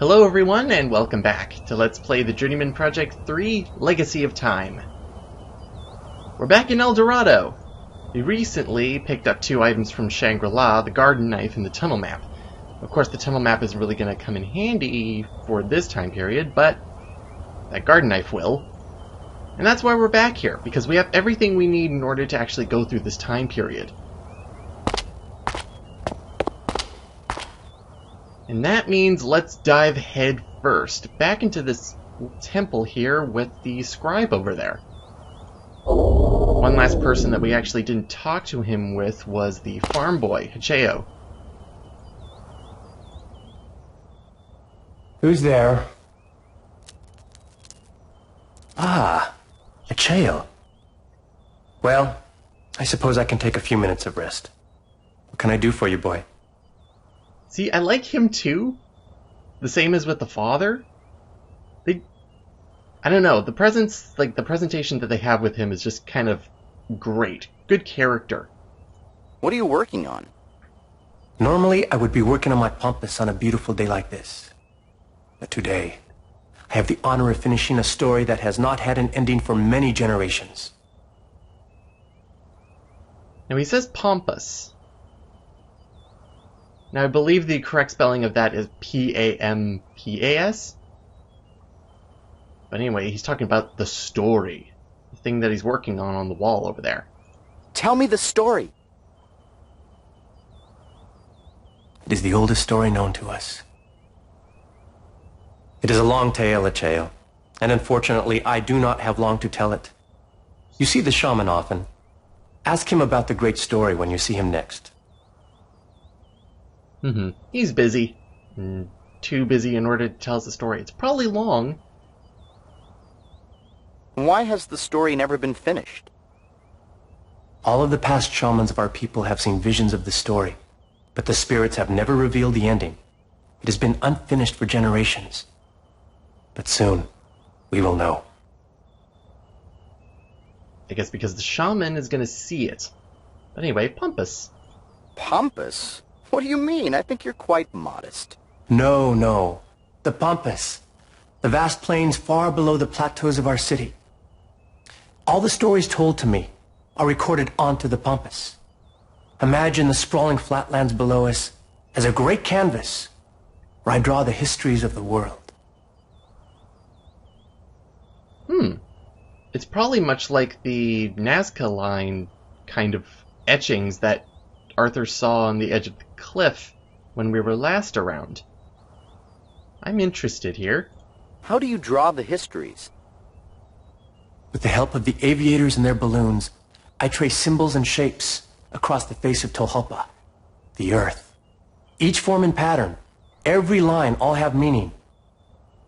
Hello everyone, and welcome back to Let's Play the Journeyman Project 3 Legacy of Time. We're back in Dorado. We recently picked up 2 items from Shangri-La, the garden knife and the tunnel map. Of course, the tunnel map isn't really going to come in handy for this time period, but that garden knife will. And that's why we're back here, because we have everything we need in order to actually go through this time period. And that means let's dive head first back into this temple here with the Scribe over there. One last person that we actually didn't talk to him with was the farm boy, Hacheo. Who's there? Ah, Hacheo. Well, I suppose I can take a few minutes of rest. What can I do for you, boy? See, I like him too. The same as with the father. I don't know, the presence, like the presentation that they have with him is just kind of great. Good character. What are you working on? Normally, I would be working on my pampas on a beautiful day like this. But today, I have the honor of finishing a story that has not had an ending for many generations. Now he says pampas. Now, I believe the correct spelling of that is P-A-M-P-A-S. But anyway, he's talking about the story. The thing that he's working on the wall over there. Tell me the story. It is the oldest story known to us. It is a long tale, Hacheo, and unfortunately, I do not have long to tell it. You see the shaman often. Ask him about the great story when you see him next. He's busy. Too busy in order to tell us the story. It's probably long. Why has the story never been finished? All of the past shamans of our people have seen visions of the story, but the spirits have never revealed the ending. It has been unfinished for generations. But soon, we will know. I guess because the shaman is going to see it. But anyway, pampas. Pampas? What do you mean? I think you're quite modest. No. The pampas. The vast plains far below the plateaus of our city. All the stories told to me are recorded onto the pampas. Imagine the sprawling flatlands below us as a great canvas where I draw the histories of the world. It's probably much like the Nazca line kind of etchings that Arthur saw on the edge of the cliff when we were last around. I'm interested here. How do you draw the histories? With the help of the aviators and their balloons, I trace symbols and shapes across the face of Tolhopa, the earth. Each form and pattern, every line all have meaning,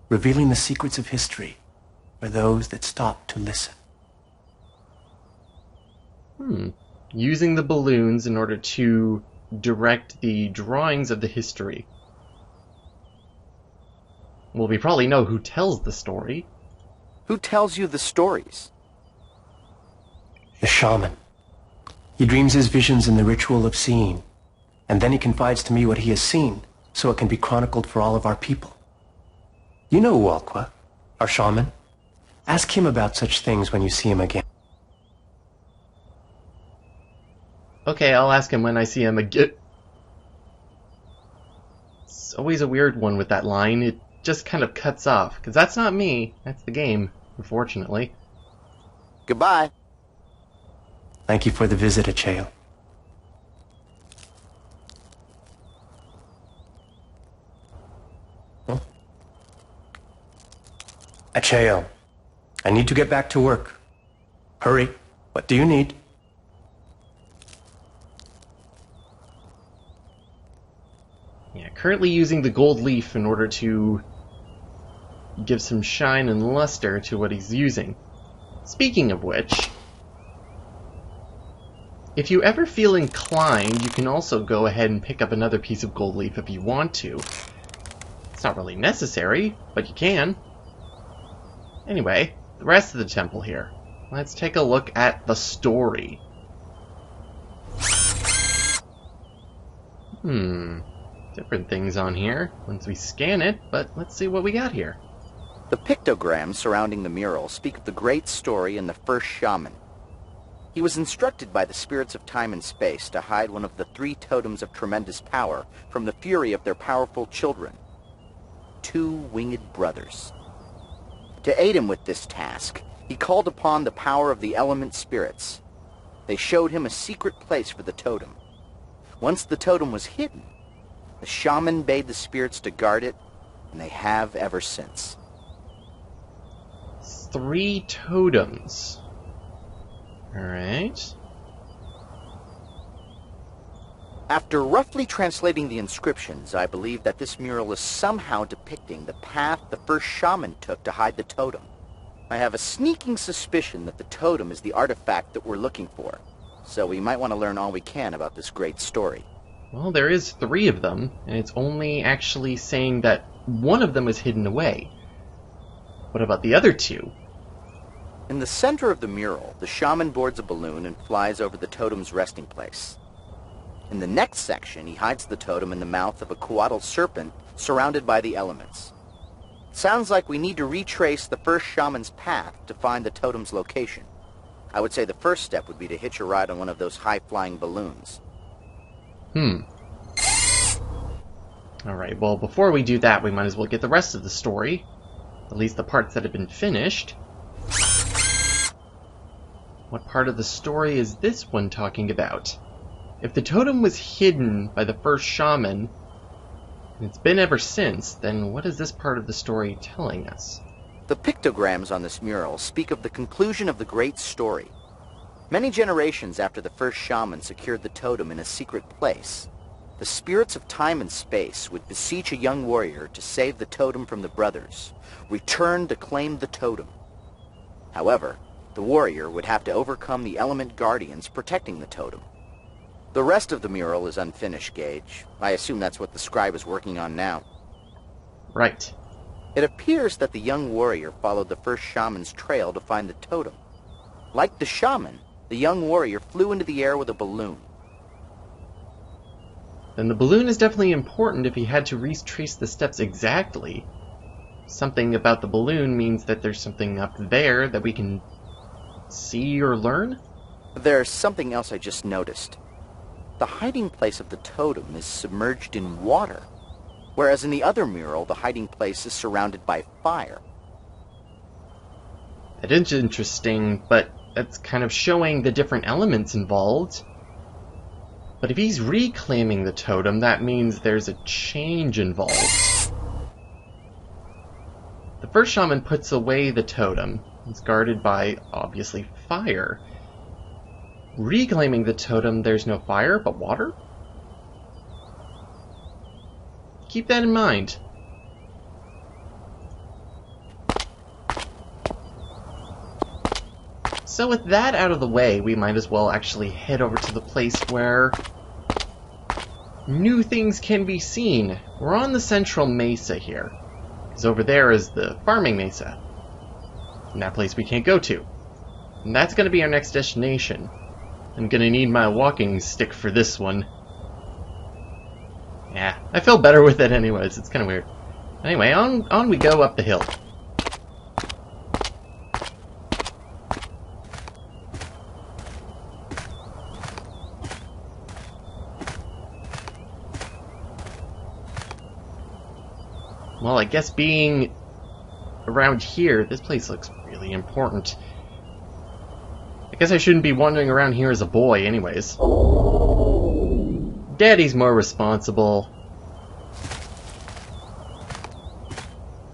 revealing the secrets of history for those that stop to listen. Using the balloons in order to direct the drawings of the history. Well, we probably know who tells the story. Who tells you the stories? The shaman. He dreams his visions in the ritual of seeing, and then he confides to me what he has seen, so it can be chronicled for all of our people. You know Walqua, our shaman. Ask him about such things when you see him again. Okay, I'll ask him when I see him again. It's always a weird one with that line. It just kind of cuts off, because that's not me. That's the game, unfortunately. Goodbye. Thank you for the visit, Hacheo. Hacheo, I need to get back to work. Hurry. What do you need? Yeah, currently using the gold leaf in order to give some shine and luster to what he's using. Speaking of which, if you ever feel inclined, you can also go ahead and pick up another piece of gold leaf if you want to. It's not really necessary, but you can. Anyway, the rest of the temple here. Let's take a look at the story. different things on here once we scan it, but let's see what we got here. The pictograms surrounding the mural speak of the great story and the first shaman. He was instructed by the spirits of time and space to hide one of the 3 totems of tremendous power from the fury of their powerful children, 2 winged brothers. To aid him with this task, he called upon the power of the element spirits. They showed him a secret place for the totem. Once the totem was hidden, the shaman bade the spirits to guard it, and they have ever since. 3 totems. Alright. After roughly translating the inscriptions, I believe that this mural is somehow depicting the path the first shaman took to hide the totem. I have a sneaking suspicion that the totem is the artifact that we're looking for, so we might want to learn all we can about this great story. Well, there is 3 of them, and it's only actually saying that one of them is hidden away. What about the other 2? In the center of the mural, the shaman boards a balloon and flies over the totem's resting place. In the next section, he hides the totem in the mouth of a coatl serpent surrounded by the elements. Sounds like we need to retrace the first shaman's path to find the totem's location. I would say the first step would be to hitch a ride on one of those high-flying balloons. Alright, well, before we do that, we might as well get the rest of the story. At least the parts that have been finished. What part of the story is this one talking about? If the totem was hidden by the first shaman, and it's been ever since, then what is this part of the story telling us? The pictograms on this mural speak of the conclusion of the great story. Many generations after the first shaman secured the totem in a secret place, the spirits of time and space would beseech a young warrior to save the totem from the brothers, return to claim the totem. However, the warrior would have to overcome the element guardians protecting the totem. The rest of the mural is unfinished, Gage. I assume that's what the Scribe is working on now. Right. It appears that the young warrior followed the first shaman's trail to find the totem. Like the shaman, the young warrior flew into the air with a balloon. Then the balloon is definitely important if he had to retrace the steps exactly. Something about the balloon means that there's something up there that we can see or learn? There's something else I just noticed. The hiding place of the totem is submerged in water, whereas in the other mural, the hiding place is surrounded by fire. That is interesting, but that's kind of showing the different elements involved. But if he's reclaiming the totem, that means there's a change involved. The first shaman puts away the totem. It's guarded by, obviously, fire. Reclaiming the totem, there's no fire, but water? Keep that in mind. So with that out of the way, we might as well actually head over to the place where new things can be seen. We're on the central mesa here, because over there is the farming mesa. And that place we can't go to. And that's going to be our next destination. I'm going to need my walking stick for this one. Yeah, I feel better with it anyways. It's kind of weird. Anyway, on we go up the hill. Well, I guess being around here, this place looks really important. I guess I shouldn't be wandering around here as a boy anyways. Daddy's more responsible.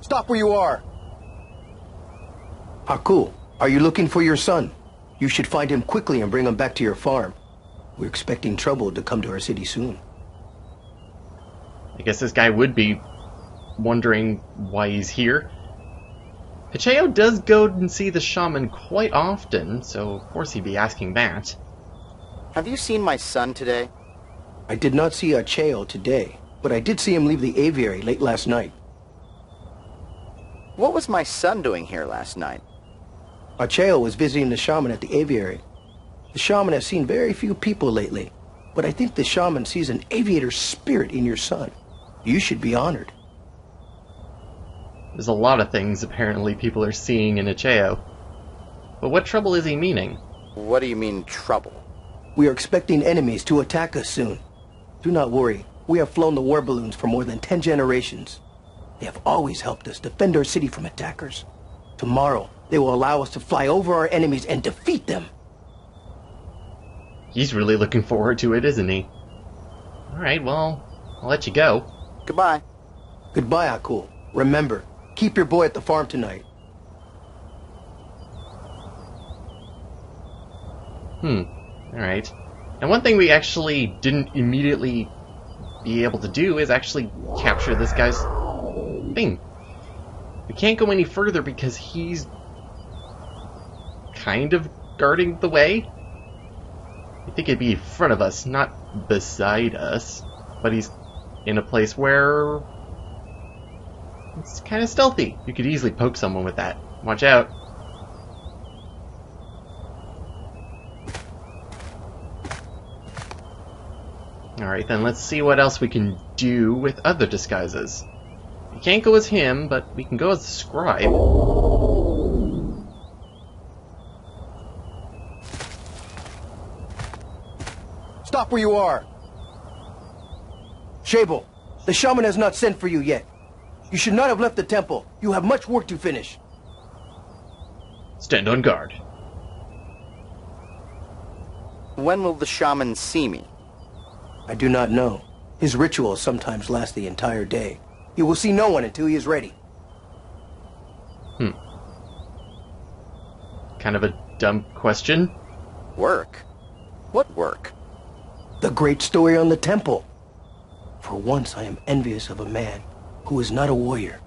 Stop where you are! Haku, are you looking for your son? You should find him quickly and bring him back to your farm. We're expecting trouble to come to our city soon. I guess this guy would be wondering why he's here. Hacheo does go and see the shaman quite often, so of course he'd be asking that. Have you seen my son today? I did not see Acheo today, but I did see him leave the aviary late last night. What was my son doing here last night? Acheo was visiting the shaman at the aviary. The shaman has seen very few people lately, but I think the shaman sees an aviator spirit in your son. You should be honored. There's a lot of things apparently people are seeing in Acheo. But what trouble is he meaning? What do you mean, trouble? We are expecting enemies to attack us soon. Do not worry. We have flown the war balloons for more than 10 generations. They have always helped us defend our city from attackers. Tomorrow, they will allow us to fly over our enemies and defeat them. He's really looking forward to it, isn't he? Alright, well, I'll let you go. Goodbye. Goodbye, Akul. Remember, keep your boy at the farm tonight. Alright. And one thing we actually didn't immediately be able to do is actually capture this guy's thing. We can't go any further because he's kind of guarding the way. I think it'd be in front of us, not beside us. But he's in a place where it's kind of stealthy. You could easily poke someone with that. Watch out. Alright then, let's see what else we can do with other disguises. We can't go as him, but we can go as the Scribe. Stop where you are! Shable, the Shaman has not sent for you yet. You should not have left the temple. You have much work to finish. Stand on guard. When will the shaman see me? I do not know. His rituals sometimes last the entire day. He will see no one until he is ready. Kind of a dumb question. Work? What work? The great story on the temple. For once I am envious of a man who is not a warrior.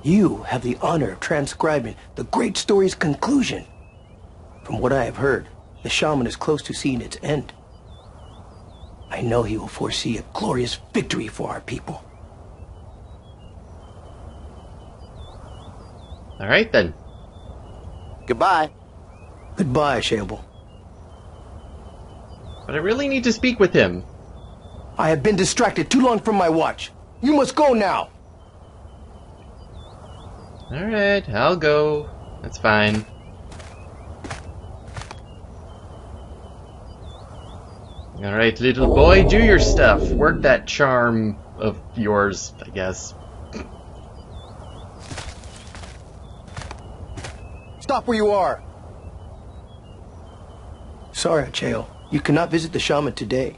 You have the honor of transcribing the great story's conclusion. From what I have heard, the shaman is close to seeing its end. I know he will foresee a glorious victory for our people. Alright then. Goodbye. Goodbye, Shable. But I really need to speak with him. I have been distracted too long from my watch. You must go now. Alright, I'll go. That's fine. Alright, little boy, do your stuff. Work that charm of yours, I guess. Stop where you are! Sorry, Acheo. You cannot visit the shaman today.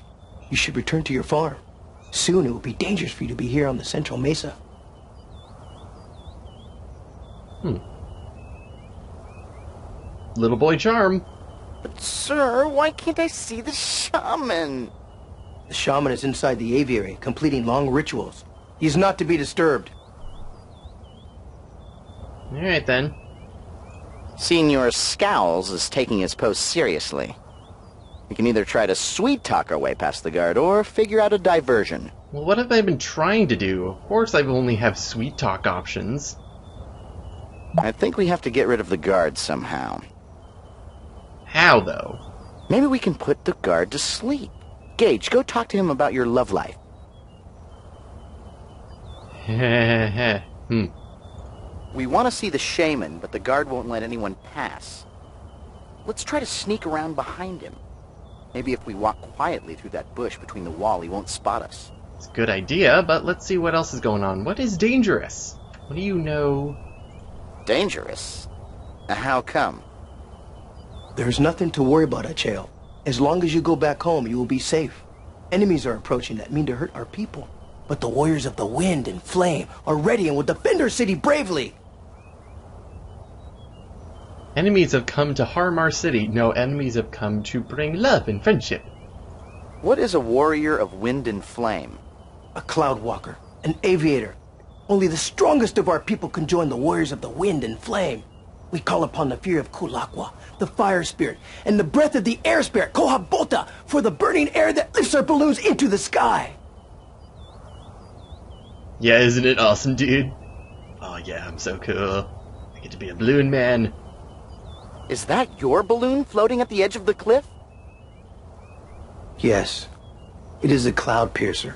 You should return to your farm. Soon it will be dangerous for you to be here on the central mesa. Little boy charm. But sir, why can't I see the shaman? The shaman is inside the aviary, completing long rituals. He is not to be disturbed. Alright then. Senor Scowls is taking his post seriously. We can either try to sweet-talk our way past the guard, or figure out a diversion. Well, what have I been trying to do? Of course I only have sweet talk options. I think we have to get rid of the guard somehow. How, though? Maybe we can put the guard to sleep. Gage, go talk to him about your love life. We want to see the shaman, but the guard won't let anyone pass. Let's try to sneak around behind him. Maybe if we walk quietly through that bush between the wall, he won't spot us. It's a good idea, but let's see what else is going on. What is dangerous? What do you know? Dangerous? How come? There's nothing to worry about, Acheo. As long as you go back home, you will be safe. Enemies are approaching that mean to hurt our people. But the warriors of the wind and flame are ready and will defend our city bravely. Enemies have come to harm our city. No, enemies have come to bring love and friendship. What is a warrior of wind and flame? A cloud walker, an aviator. Only the strongest of our people can join the warriors of the wind and flame. We call upon the fear of Kulakwa, the fire spirit, and the breath of the air spirit, Kohabota, for the burning air that lifts our balloons into the sky. Yeah, isn't it awesome, dude? Oh yeah, I'm so cool. I get to be a balloon man. Is that your balloon floating at the edge of the cliff? Yes, it is a cloud piercer.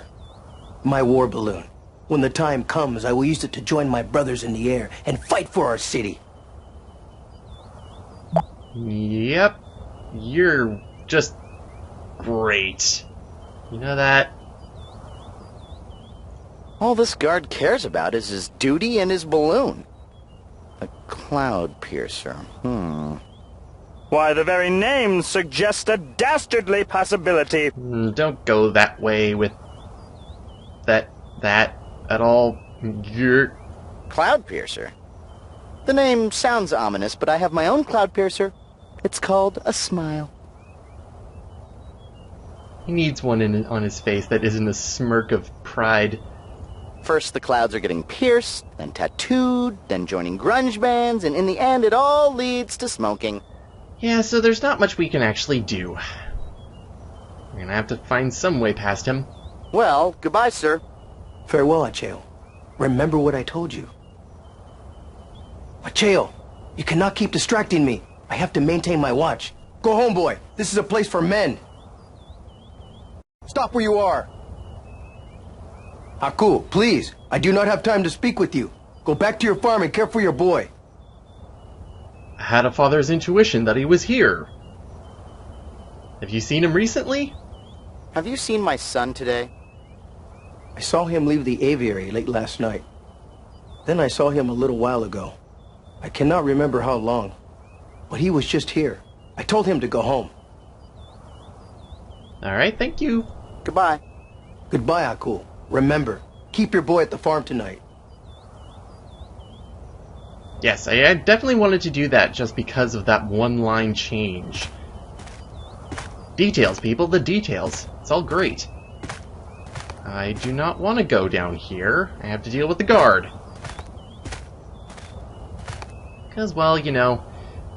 My war balloon. When the time comes, I will use it to join my brothers in the air and fight for our city. Yep. You're just great. You know that? All this guard cares about is his duty and his balloon. A cloud piercer. Why, the very name suggests a dastardly possibility. Don't go that way with that at all. Cloud piercer? The name sounds ominous, but I have my own cloud piercer. It's called a smile. He needs one on his face that isn't a smirk of pride. First the clouds are getting pierced, then tattooed, then joining grunge bands, and in the end it all leads to smoking. Yeah, so there's not much we can actually do. We're gonna have to find some way past him. Well, goodbye, sir. Farewell, Acheo. Remember what I told you. Acheo, you cannot keep distracting me. I have to maintain my watch. Go home, boy. This is a place for men. Stop where you are! Aku, please. I do not have time to speak with you. Go back to your farm and care for your boy. I had a father's intuition that he was here. Have you seen him recently? Have you seen my son today? I saw him leave the aviary late last night. Then I saw him a little while ago. I cannot remember how long. But he was just here. I told him to go home. Alright, thank you. Goodbye. Goodbye, Aku. Remember, keep your boy at the farm tonight. Yes, I definitely wanted to do that just because of that one-line change. Details, people, the details. It's all great. I do not want to go down here. I have to deal with the guard. Because, well, you know,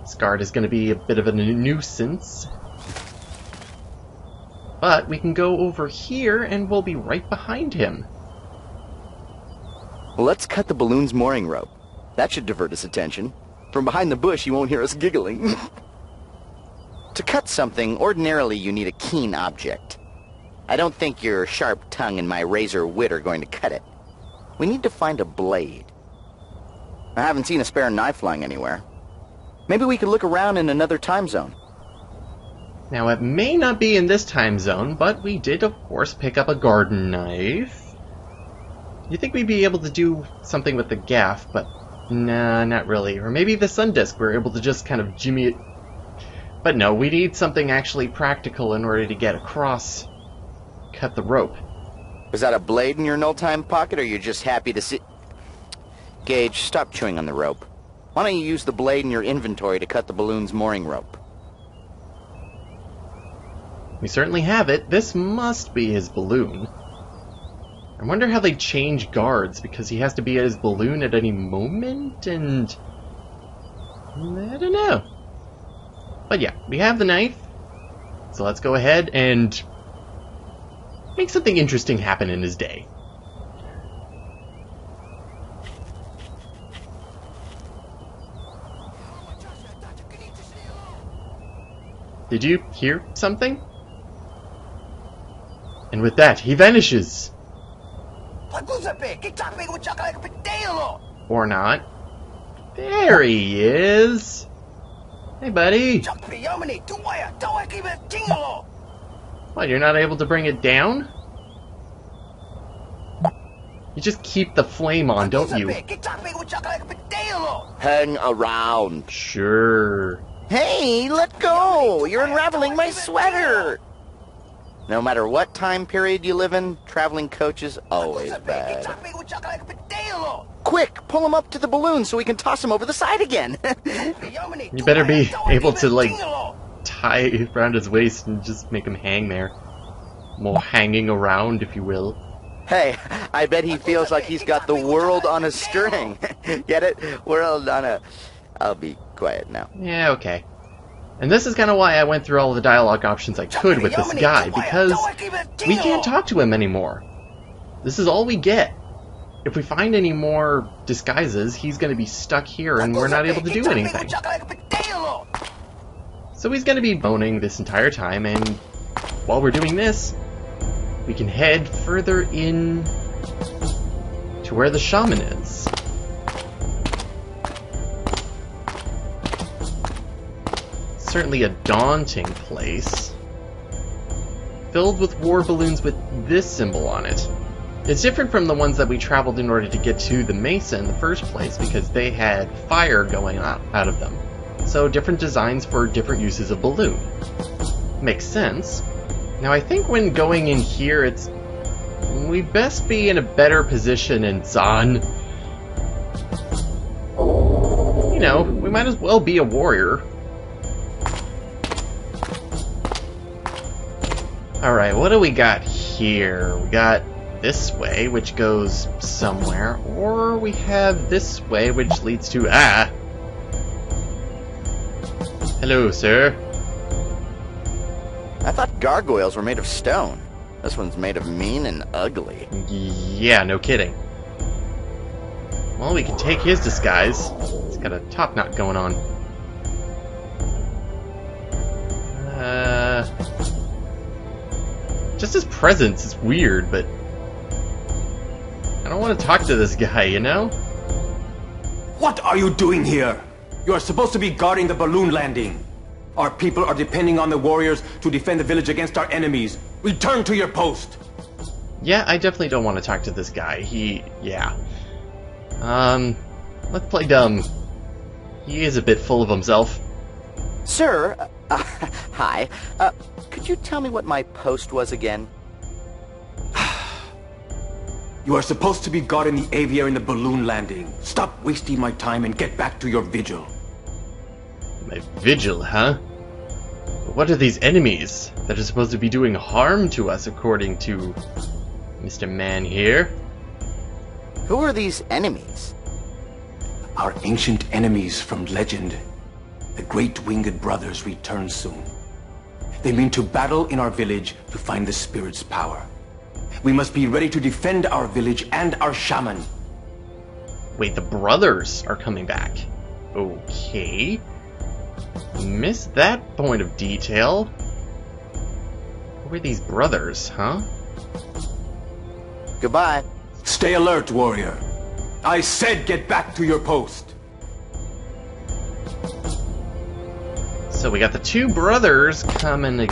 this guard is going to be a bit of a nuisance. But we can go over here and we'll be right behind him. Well, let's cut the balloon's mooring rope. That should divert his attention. From behind the bush, he won't hear us giggling. To cut something, ordinarily you need a keen object. I don't think your sharp tongue and my razor wit are going to cut it. We need to find a blade. I haven't seen a spare knife lying anywhere. Maybe we could look around in another time zone. Now, it may not be in this time zone, but we did, of course, pick up a garden knife. You'd think we'd be able to do something with the gaff, but nah, not really. Or maybe the sun disk, we're able to just kind of jimmy it. But no, we need something actually practical in order to get across, cut the rope. Was that a blade in your no-time pocket, or you're just happy to see... Gage, stop chewing on the rope. Why don't you use the blade in your inventory to cut the balloon's mooring rope? We certainly have it. This must be his balloon. I wonder how they change guards, because he has to be at his balloon at any moment, and... I don't know. But yeah, we have the knife. So let's go ahead and make something interesting happen in his day. Did you hear something? And with that, he vanishes. Or not. There he is. Hey, buddy. What, you're not able to bring it down? You just keep the flame on, don't you? Hang around. Sure. Hey, let go! You're unraveling my sweater! No matter what time period you live in, traveling coach is always bad. Quick, pull him up to the balloon so we can toss him over the side again. You better be able to, like, tie around his waist and just make him hang there. More hanging around, if you will. Hey, I bet he feels like he's got the world on a string. Get it? World on a... I'll be quiet now. Yeah, okay. And this is kind of why I went through all the dialogue options I could with this guy, because we can't talk to him anymore. This is all we get. If we find any more disguises, he's going to be stuck here and we're not able to do anything. So he's going to be moaning this entire time, and while we're doing this, we can head further in to where the shaman is. Certainly a daunting place, filled with war balloons with this symbol on it. It's different from the ones that we traveled in order to get to the mesa in the first place, because they had fire going out of them. So different designs for different uses of balloon. Makes sense. Now I think when going in here, we best be in a better position in Zan. You know, we might as well be a warrior. Alright, what do we got here? We got this way, which goes somewhere, or we have this way, which leads to... Hello, sir. I thought gargoyles were made of stone. This one's made of mean and ugly. Yeah, no kidding. Well, we can take his disguise. He's got a top knot going on. Just his presence is weird, but I don't want to talk to this guy, you know? What are you doing here? You are supposed to be guarding the balloon landing. Our people are depending on the warriors to defend the village against our enemies. Return to your post! Yeah, I definitely don't want to talk to this guy. Yeah. Let's play dumb. He is a bit full of himself. Sir, hi. Could you tell me what my post was again? You are supposed to be guarding the aviary in the balloon landing. Stop wasting my time and get back to your vigil. My vigil, huh? What are these enemies that are supposed to be doing harm to us, according to Mr. Man here? Who are these enemies? Our ancient enemies from legend. The Great Winged Brothers return soon. They mean to battle in our village to find the spirit's power. We must be ready to defend our village and our shaman. Wait, the brothers are coming back. Okay. Missed that point of detail. Who are these brothers, huh? Goodbye. Stay alert, warrior. I said get back to your post. So we got the two brothers coming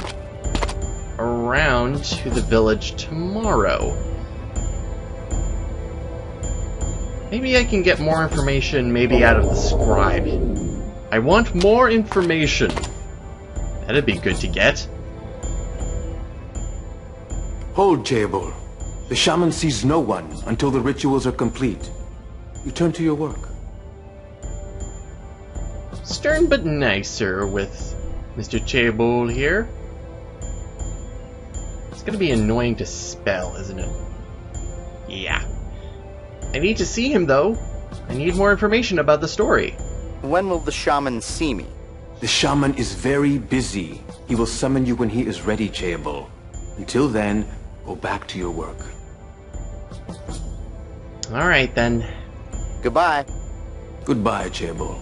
around to the village tomorrow. Maybe I can get more information, maybe out of the Scribe. I want more information. That'd be good to get. Hold, Jabal. The shaman sees no one until the rituals are complete. Return to your work. Stern but nicer with Mr. Chabul here. It's gonna be annoying to spell, isn't it? Yeah. I need to see him, though. I need more information about the story. When will the shaman see me? The shaman is very busy. He will summon you when he is ready, Jabal. Until then, go back to your work. Alright, then. Goodbye. Goodbye, Jabal.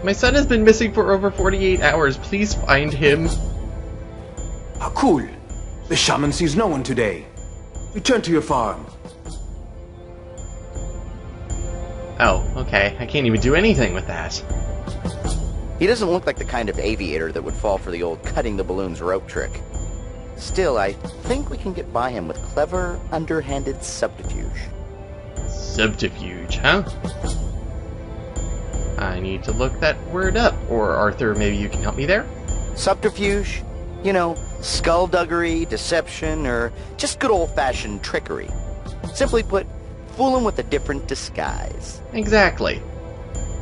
My son has been missing for over 48 hours. Please find him. Ah, cool. The shaman sees no one today. Return to your farm. Oh, okay. I can't even do anything with that. He doesn't look like the kind of aviator that would fall for the old cutting the balloons rope trick. Still, I think we can get by him with clever, underhanded subterfuge. Subterfuge, huh? I need to look that word up. Or Arthur, maybe you can help me there? Subterfuge? You know, skullduggery, deception, or just good old-fashioned trickery. Simply put, fool him with a different disguise. Exactly.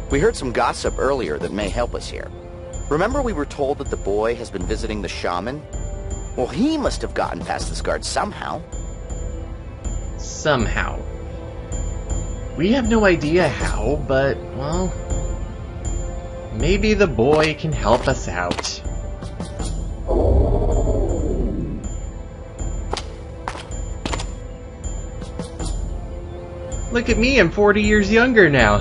We heard some gossip earlier that may help us here. Remember we were told that the boy has been visiting the shaman? Well, he must have gotten past this guard somehow. Somehow. We have no idea how, but, well, maybe the boy can help us out. Look at me, I'm 40 years younger now.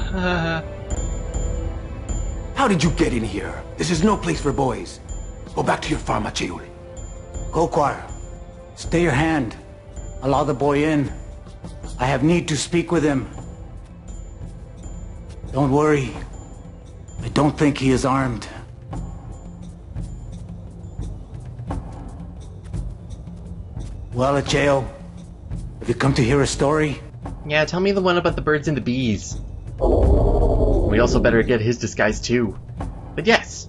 How did you get in here? This is no place for boys. Go back to your farm, Acheul. Kokwar, stay your hand. Allow the boy in. I have need to speak with him. Don't worry. I don't think he is armed. Well, Acheo, have you come to hear a story? Yeah, tell me the one about the birds and the bees. We also better get his disguise too. But yes,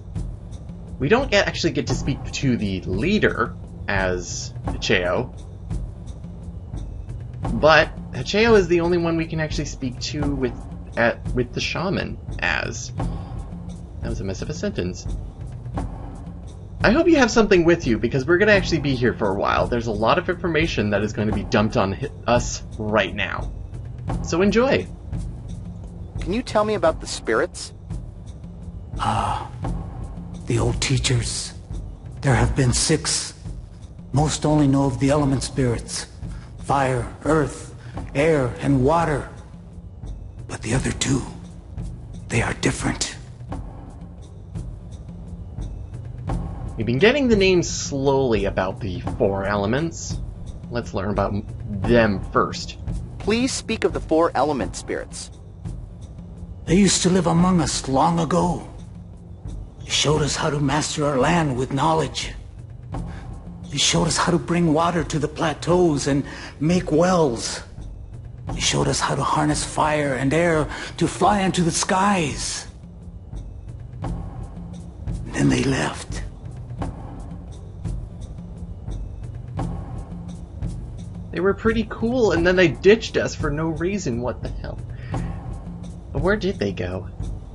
we don't actually get to speak to the leader as Acheo. But Acheo is the only one we can actually speak to with the shaman as. That was a mess of a sentence. I hope you have something with you, because we're going to actually be here for a while. There's a lot of information that is going to be dumped on us right now. So enjoy! Can you tell me about the spirits? The old teachers. There have been 6. Most only know of the element spirits. Fire, earth, air, and water. But the other 2, they are different. We've been getting the names slowly about the 4 elements. Let's learn about them first. Please speak of the 4 element spirits. They used to live among us long ago. They showed us how to master our land with knowledge. They showed us how to bring water to the plateaus and make wells. They showed us how to harness fire and air to fly into the skies. And then they left. They were pretty cool, and then they ditched us for no reason. What the hell? But where did they go?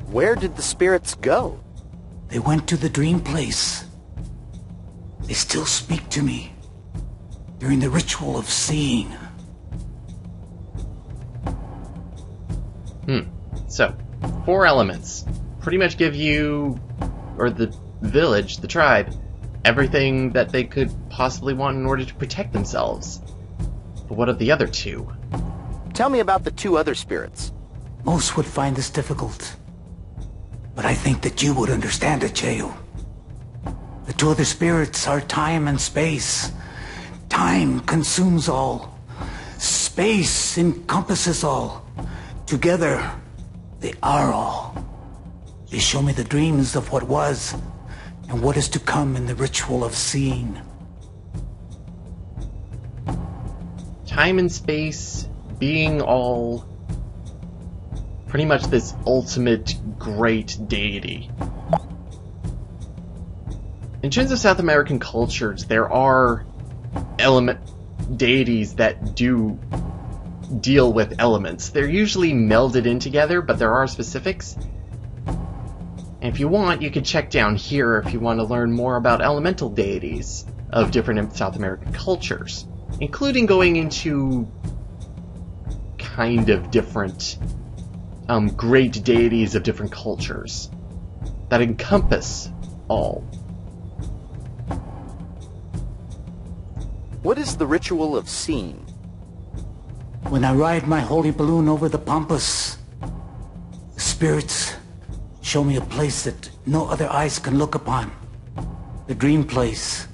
Where did the spirits go? They went to the dream place. They still speak to me during the ritual of seeing. So, 4 elements. Pretty much give you, or the village, the tribe, everything that they could possibly want in order to protect themselves. But what of the other 2? Tell me about the 2 other spirits. Most would find this difficult. But I think that you would understand it, Acheo. The 2 other spirits are time and space. Time consumes all. Space encompasses all. Together, they are all. They show me the dreams of what was and what is to come in the ritual of seeing. Time and space, being all, pretty much this ultimate great deity. In terms of South American cultures, there are element deities that do deal with elements. They're usually melded in together, but there are specifics. And if you want, you can check down here if you want to learn more about elemental deities of different South American cultures, including going into kind of different great deities of different cultures that encompass all. What is the ritual of seeing? When I ride my holy balloon over the pampas, the spirits show me a place that no other eyes can look upon. The dream place.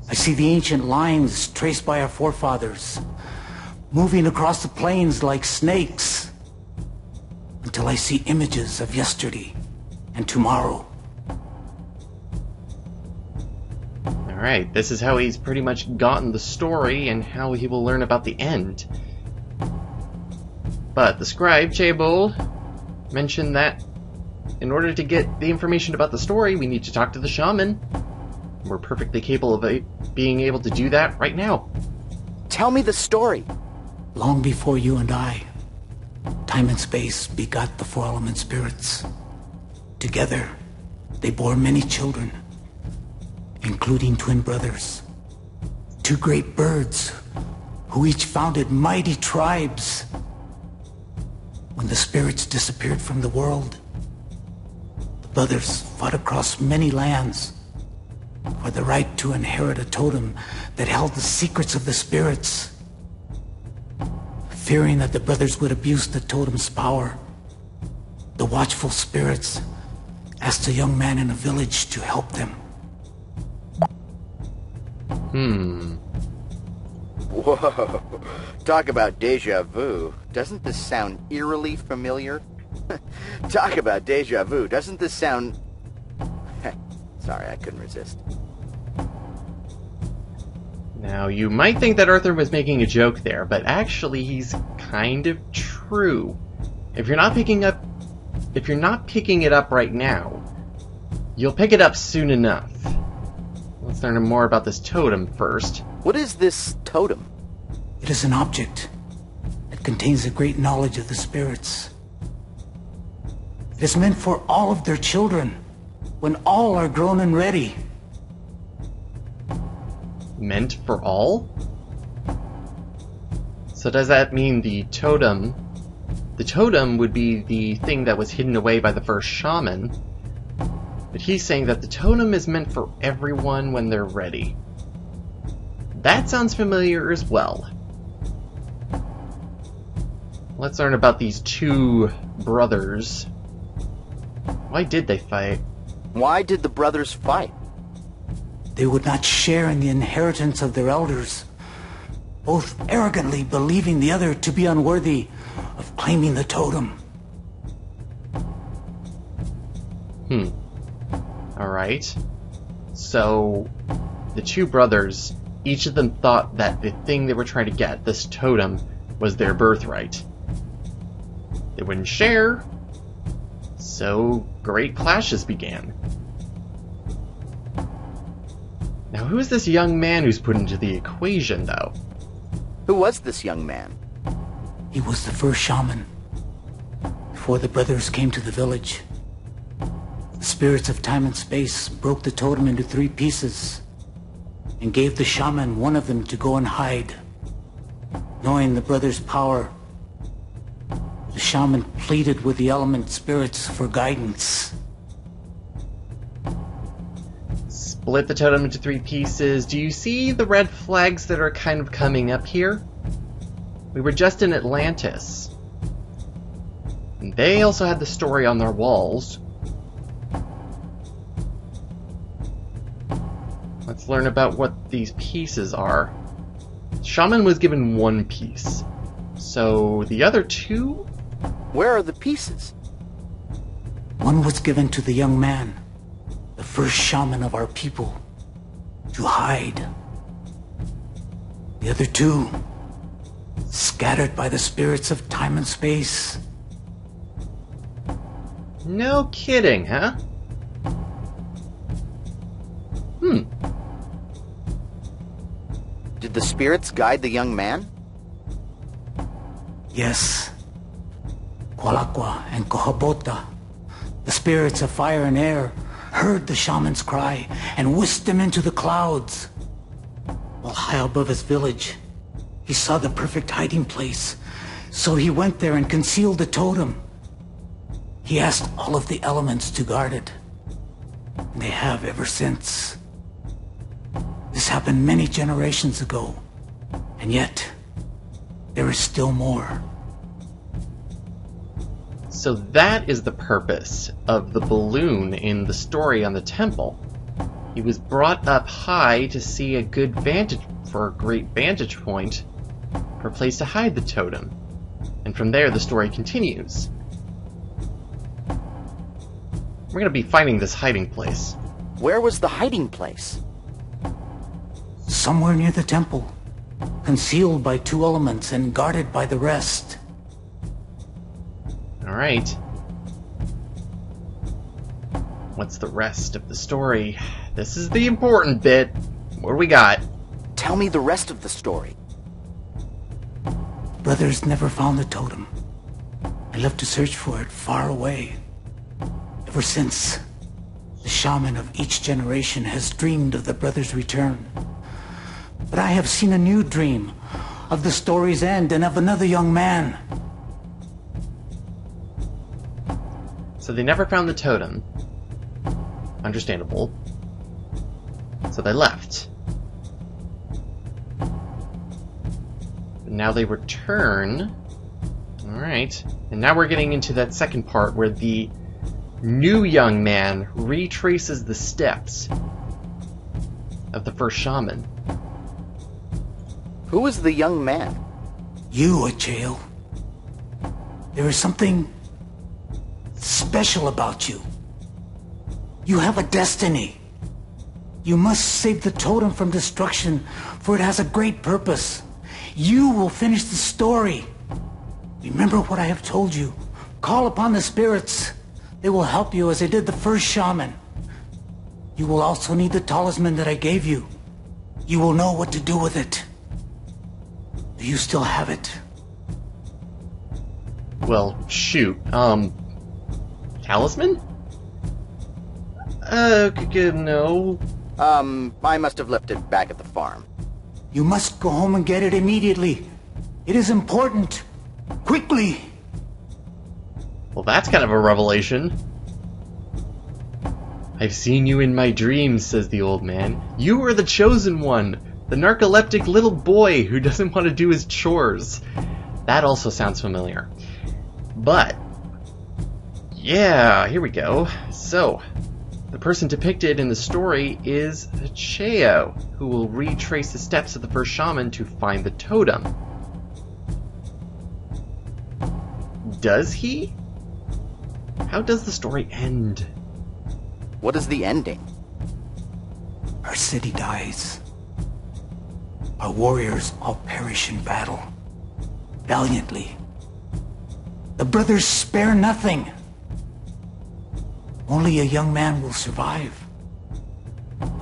I see the ancient lines traced by our forefathers, moving across the plains like snakes, until I see images of yesterday and tomorrow. Alright, this is how he's pretty much gotten the story and how he will learn about the end. But the scribe, Chebol, mentioned that in order to get the information about the story, we need to talk to the shaman. We're perfectly capable of being able to do that right now. Tell me the story. Long before you and I, time and space begot the 4 element spirits. Together, they bore many children, including twin brothers. 2 great birds, who each founded mighty tribes. When the spirits disappeared from the world, the brothers fought across many lands for the right to inherit a totem that held the secrets of the spirits. Fearing that the brothers would abuse the totem's power, the watchful spirits asked a young man in a village to help them. Whoa. Talk about deja vu. Doesn't this sound eerily familiar? Talk about deja vu. Doesn't this sound... Sorry, I couldn't resist. Now, you might think that Arthur was making a joke there, but actually he's kind of true. If you're not picking it up right now, you'll pick it up soon enough. Let's learn more about this totem first. What is this totem? It is an object that contains a great knowledge of the spirits. It is meant for all of their children, when all are grown and ready. Meant for all? So does that mean the totem would be the thing that was hidden away by the first shaman, but he's saying that the totem is meant for everyone when they're ready. That sounds familiar as well. Let's learn about these two brothers. Why did they fight? Why did the brothers fight? They would not share in the inheritance of their elders, both arrogantly believing the other to be unworthy of claiming the totem. Alright. So, the two brothers, each of them thought that the thing they were trying to get, this totem, was their birthright. They wouldn't share, so great clashes began. Now, who is this young man who's put into the equation, though? Who was this young man? He was the first shaman. Before the brothers came to the village, the spirits of time and space broke the totem into 3 pieces and gave the shaman one of them to go and hide. Knowing the brothers' power, the shaman pleaded with the element spirits for guidance. Split the totem into 3 pieces. Do you see the red flags that are kind of coming up here? We were just in Atlantis. And they also had the story on their walls. Let's learn about what these pieces are. Shaman was given 1 piece. So the other 2? Where are the pieces? One was given to the young man, the first shaman of our people, to hide. The other 2, scattered by the spirits of time and space. No kidding, huh? Did the spirits guide the young man? Yes. Kualakwa and Kohabota, the spirits of fire and air, heard the shaman's cry and whisked him into the clouds. While high above his village, he saw the perfect hiding place, so he went there and concealed the totem. He asked all of the elements to guard it, and they have ever since. This happened many generations ago, and yet there is still more. So that is the purpose of the balloon in the story on the temple. He was brought up high to see a great vantage point for a place to hide the totem. And from there the story continues. We're going to be finding this hiding place. Where was the hiding place? Somewhere near the temple, concealed by 2 elements and guarded by the rest. Alright. What's the rest of the story? This is the important bit. What do we got? Tell me the rest of the story. Brothers never found the totem. I left to search for it far away. Ever since, the shaman of each generation has dreamed of the brothers' return. But I have seen a new dream of the story's end and of another young man. So they never found the totem. Understandable. So they left. But now they return. Alright. And now we're getting into that second part where the new young man retraces the steps of the first shaman. Who is the young man? You, Acheo. There is something special about you. You have a destiny. You must save the totem from destruction, for it has a great purpose. You will finish the story. Remember what I have told you. Call upon the spirits. They will help you as they did the first shaman. You will also need the talisman that I gave you. You will know what to do with it. Do you still have it? Well, shoot. Talisman? No. I must have left it back at the farm. You must go home and get it immediately. It is important. Quickly! Well, that's kind of a revelation. I've seen you in my dreams, says the old man. You are the chosen one, the narcoleptic little boy who doesn't want to do his chores. That also sounds familiar. But, yeah, here we go. So, the person depicted in the story is Acheo, who will retrace the steps of the first shaman to find the totem. Does he? How does the story end? What is the ending? Our city dies. Our warriors all perish in battle. Valiantly. The brothers spare nothing. Only a young man will survive.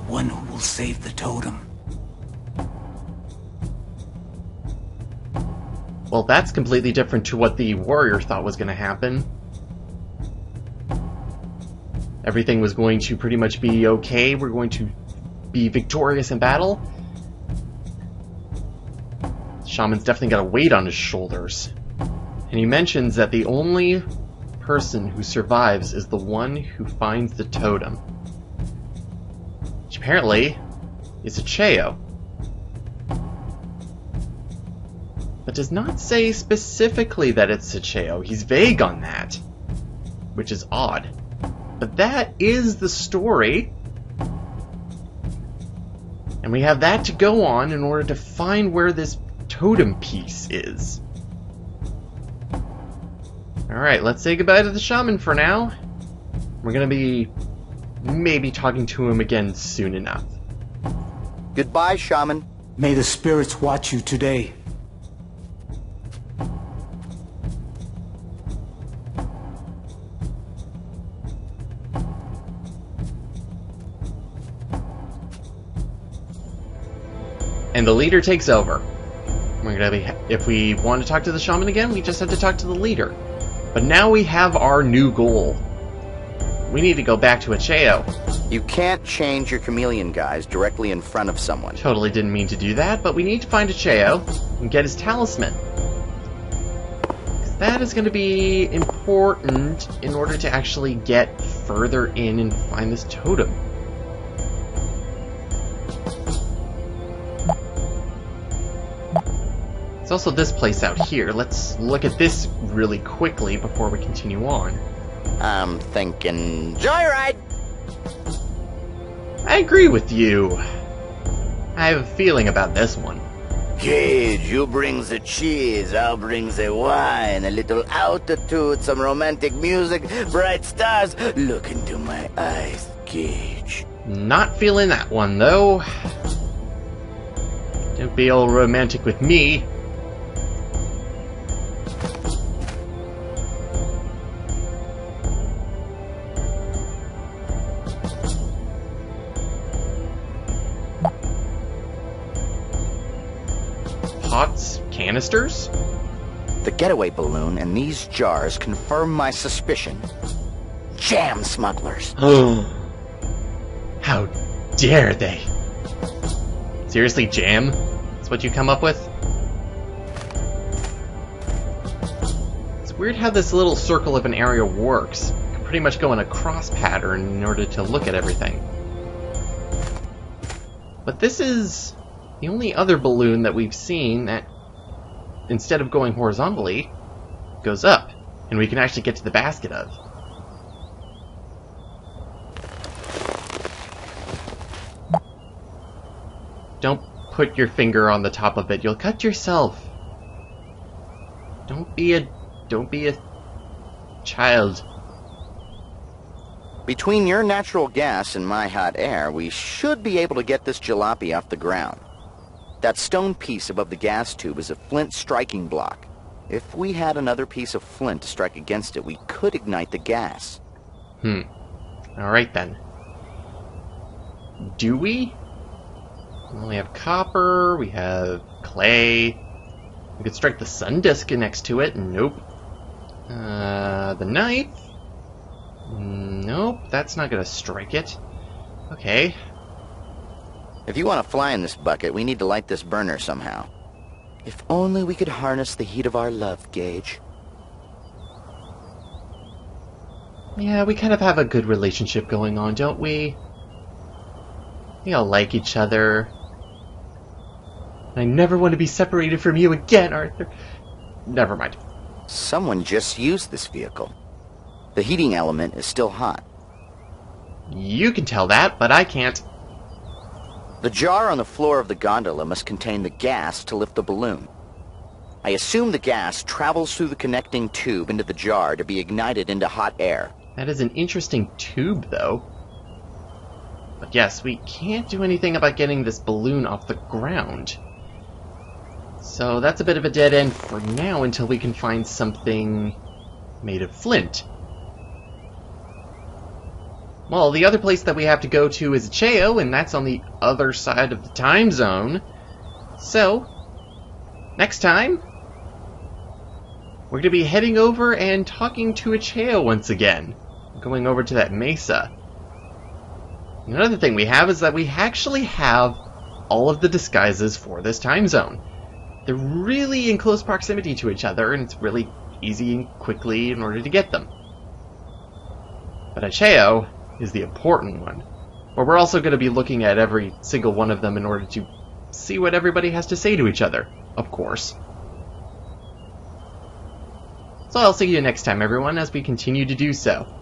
One who will save the totem. Well, that's completely different to what the warrior thought was going to happen. Everything was going to pretty much be okay. We're going to be victorious in battle. Shaman's definitely got a weight on his shoulders. And he mentions that the only person who survives is the one who finds the totem. Which apparently is Acheo. But does not say specifically that it's Acheo. He's vague on that. Which is odd. But that is the story. And we have that to go on in order to find where this totem piece is. Alright, let's say goodbye to the shaman for now. We're gonna be maybe talking to him again soon enough. Goodbye, shaman. May the spirits watch you today. And the leader takes over. We're gonna be, if we want to talk to the shaman again, we just have to talk to the leader. But now we have our new goal. We need to go back to Acheo. You can't change your chameleon guys directly in front of someone. Totally didn't mean to do that, but we need to find Acheo and get his talisman. 'Cause that is going to be important in order to actually get further in and find this totem. There's also this place out here. Let's look at this really quickly before we continue on. I'm thinking joyride. I agree with you. I have a feeling about this one. Cage, you bring the cheese, I'll bring the wine, a little altitude, some romantic music, bright stars. Look into my eyes, Cage. Not feeling that one, though. Don't be all romantic with me. Pots? Canisters? The getaway balloon and these jars confirm my suspicion. Jam smugglers. How dare they? Seriously, jam? That's what you come up with? It's weird how this little circle of an area works. You can pretty much go in a cross pattern in order to look at everything. But this is the only other balloon that we've seen that, instead of going horizontally, goes up, and we can actually get to the basket of. Don't put your finger on the top of it. You'll cut yourself. Don't be a child. Between your natural gas and my hot air, we should be able to get this jalopy off the ground. That stone piece above the gas tube is a flint striking block. If we had another piece of flint to strike against it, we could ignite the gas. Alright then. Do we? We only have copper, we have clay. We could strike the sun disk next to it. Nope. The knife? Nope, that's not gonna strike it. Okay. If you want to fly in this bucket, we need to light this burner somehow. If only we could harness the heat of our love, Gage. Yeah, we kind of have a good relationship going on, don't we? We all like each other. I never want to be separated from you again, Arthur. Never mind. Someone just used this vehicle. The heating element is still hot. You can tell that, but I can't. The jar on the floor of the gondola must contain the gas to lift the balloon. I assume the gas travels through the connecting tube into the jar to be ignited into hot air. That is an interesting tube, though. But yes, we can't do anything about getting this balloon off the ground. So that's a bit of a dead end for now until we can find something made of flint. Well, the other place that we have to go to is Cheo, and that's on the other side of the time zone. So, next time, we're going to be heading over and talking to Cheo once again. Going over to that mesa. Another thing we have is that we actually have all of the disguises for this time zone. They're really in close proximity to each other, and it's really easy and quickly in order to get them. But Cheo is the important one. But we're also going to be looking at every single one of them in order to see what everybody has to say to each other, of course. So I'll see you next time, everyone, as we continue to do so.